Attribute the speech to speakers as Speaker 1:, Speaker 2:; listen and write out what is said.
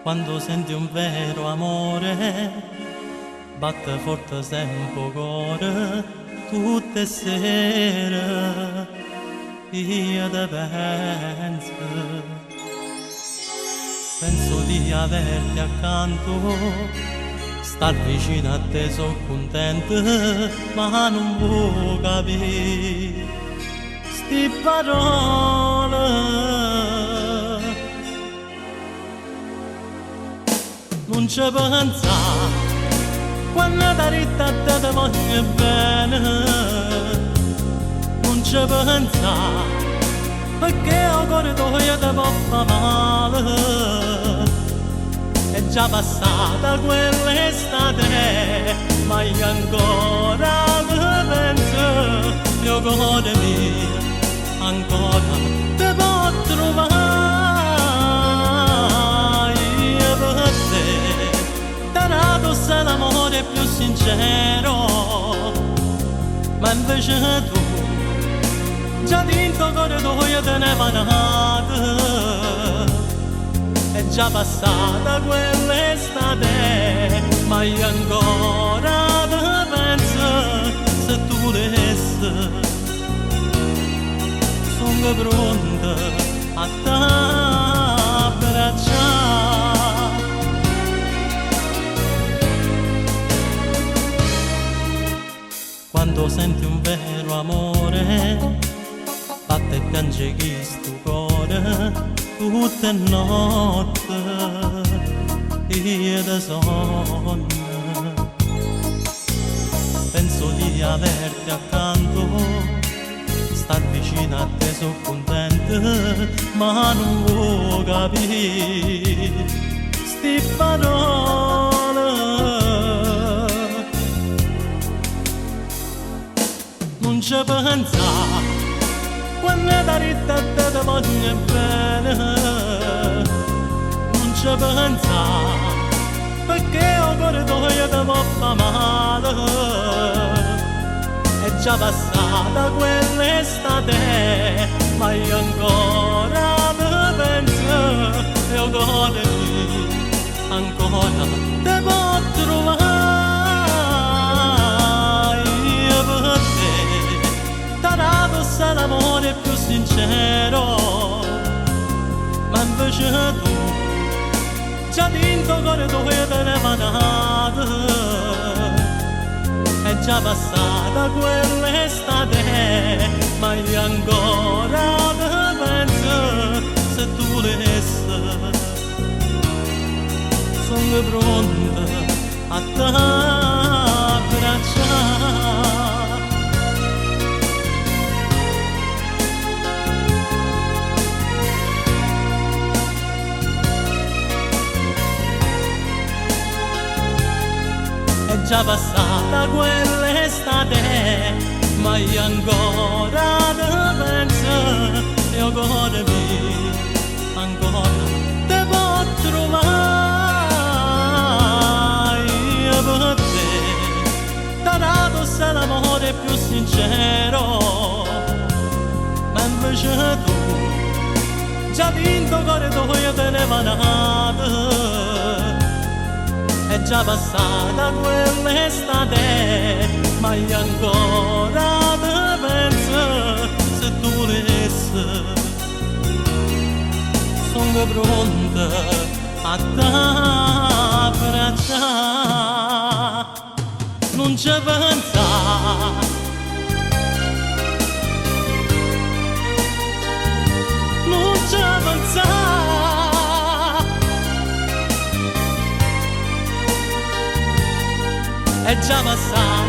Speaker 1: Quando senti un vero amore, batte forte sempre il cuore, tutte sere io te penso di averti accanto, star vicino a te sono contento, ma non può capire sti parole. Non ci pensa, quando ti ritta te ti voglio bene. Non ci pensa, perché il cuore tuo ti può fare male. È già passata quell'estate, ma io ancora ti penso. Mio cuore mio, ancora ti può trovare. Sei l'amore più sincero, ma invece tu già dentro cuore tuo io te ne vanate. È già passata quell'estate, ma io ancora te penso. Se tu volessi sono pronta a t'abbracciare. Quando senti un vero amore, batte e piange chi sto cuore, tutte notte io te sogno. Penso di averti accanto, star vicino a te sono contento, ma non può capire sti parole. Non ci pensa, quando ti ritta te ti voglio bene. Non ci pensa, perché il cuore tuo ti può fare male. È già passata quell'estate, ma io ancora ti penso. E il cuore mio ancora ti può trovare. Sei l'amore più sincero, ma invece tu già dentro cuore tuo te ne vanate. È già passata quell'estate, ma io ancora te penso. Se tu volessi sono pronta a t'abbracciare. È già passata quell'estate, ma io ancora te penso. E il cuore mio ancora te può trovare. Io per te t'ho dato sei l'amore più sincero, ma invece tu già dentro cuore tuo te ne vanate. È già passata quell'estate, ma io ancora te penso. Se tu volessi sono pronta a t'abbracciare. Non ci pensa, non ci pensa. È già passata